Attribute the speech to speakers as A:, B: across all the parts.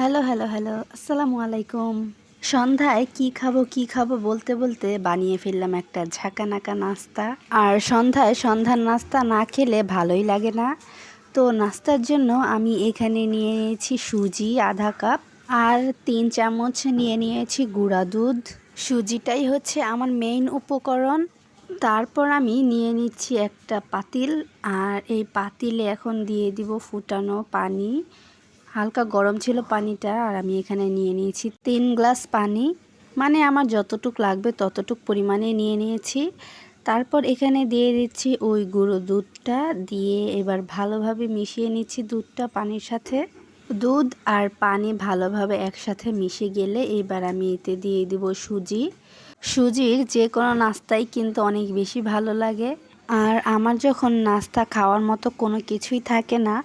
A: Hello, hello, hello. আসসালামু আলাইকুম। সন্ধ্যায় কি খাবো বলতে, বলতে বানিয়ে ফেললাম একটা ঝাঁকানাকা নাস্তা। আর সন্ধ্যায় সন্ধ্যার নাস্তা না খেলে ভালোই লাগে না। তো নাস্তার জন্য আমি এখানে নিয়ে নিয়েছি সুজি আধা কাপ আর ৩ চামচ নিয়ে নিয়েছি গুঁড়া দুধ। সুজিটাই হচ্ছে আমার মেইন উপকরণ। তারপর আমি নিয়ে নিচ্ছি একটা পাতিল আর এই পাতিলে এখন দিয়ে দিব ফুটানো পানি। হালকা গরম ছিল পানিটা আর আমি এখানে নিয়ে নিয়েছি ৩ গ্লাস পানি, মানে আমার যতটুক লাগবে ততটুক পরিমাণে নিয়ে নিয়েছি। তারপর এখানে দিয়ে দিচ্ছি ওই গুঁড়ো দুধটা, দিয়ে এবার ভালোভাবে মিশিয়ে নিচ্ছি দুধটা পানির সাথে। দুধ আর পানি ভালোভাবে একসাথে মিশে গেলে এবার আমি এতে দিয়ে দিব সুজি। সুজির যে কোনো নাস্তাই কিন্তু অনেক বেশি ভালো লাগে। আর আমার যখন নাস্তা খাওয়ার মতো কোনো কিছুই থাকে না,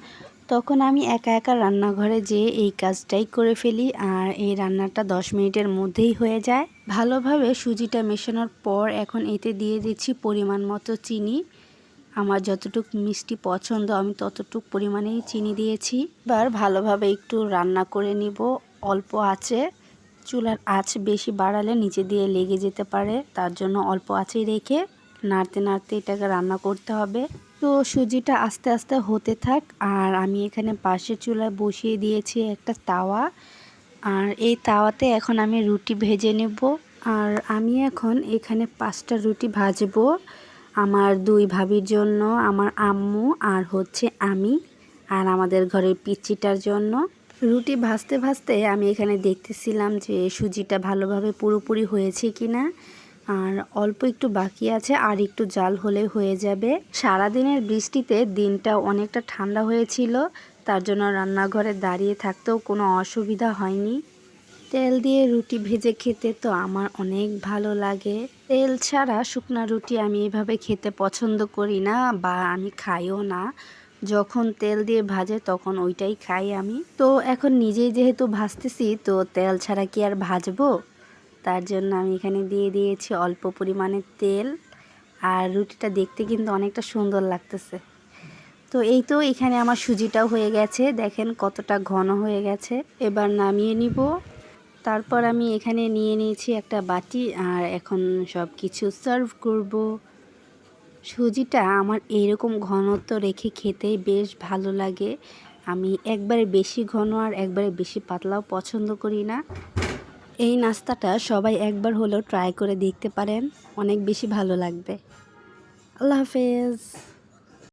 A: তখন আমি একা একা রান্নাঘরে যেয়ে এই কাজটাই করে ফেলি আর এই রান্নাটা 10 মিনিটের মধ্যেই হয়ে যায়। ভালোভাবে সুজিটা মেশানোর পর এখন এতে দিয়ে দিচ্ছি পরিমাণ মতো চিনি। আমার যতটুকু মিষ্টি পছন্দ আমি ততটুক পরিমাণেই চিনি দিয়েছি। এবার ভালোভাবে একটু রান্না করে নিব অল্প আঁচে। চুলার আঁচ বেশি বাড়ালে নিচে দিয়ে লেগে যেতে পারে, তার জন্য অল্প আঁচেই রেখে নাড়তে নাড়তে এটাকে রান্না করতে হবে। তো সুজিটা আস্তে আস্তে হতে থাক আর আমি এখানে পাশের চুলায় বসিয়ে দিয়েছি একটা তাওয়া। আর এই তাওয়াতে এখন আমি রুটি ভেজে নেব। আর আমি এখন এখানে 5টা রুটি ভাজবো আমার 2 ভাবির জন্য, আমার আম্মু আর হচ্ছে আমি আর আমাদের ঘরের পিচ্চিটার জন্য। রুটি ভাজতে ভাজতে আমি এখানে দেখতেছিলাম যে সুজিটা ভালোভাবে পুরোপুরি হয়েছে কিনা, আর অল্প একটু বাকি আছে, আর একটু জাল হলে হয়ে যাবে। সারাদিনের বৃষ্টিতে দিনটা অনেকটা ঠান্ডা হয়েছিল, তার জন্য রান্নাঘরে দাঁড়িয়ে থাকতেও কোনো অসুবিধা হয়নি। তেল দিয়ে রুটি ভেজে খেতে তো আমার অনেক ভালো লাগে। তেল ছাড়া শুকনা রুটি আমি এভাবে খেতে পছন্দ করি না, বা আমি খাইও না। যখন তেল দিয়ে ভাজে তখন ওইটাই খাই আমি। তো এখন নিজেই যেহেতু ভাজতেছি, তো তেল ছাড়া কি আর ভাজবো, তার জন্য আমি এখানে দিয়ে দিয়েছি অল্প পরিমাণে তেল। আর রুটিটা দেখতে কিন্তু অনেকটা সুন্দর লাগতেছে। তো এই তো এখানে আমার সুজিটাও হয়ে গেছে, দেখেন কতটা ঘন হয়ে গেছে। এবার নামিয়ে নিব। তারপর আমি এখানে নিয়ে নিয়েছি একটা বাটি আর এখন সব কিছু সার্ভ করব। সুজিটা আমার এইরকম ঘনত্ব রেখে খেতেই বেশ ভালো লাগে। আমি একবারে বেশি ঘন আর একবারে বেশি পাতলাও পছন্দ করি না। এই নাস্তাটা সবাই একবার হলেও ট্রাই করে দেখতে পারেন, অনেক বেশি ভালো লাগবে। আল্লাহ হাফেজ।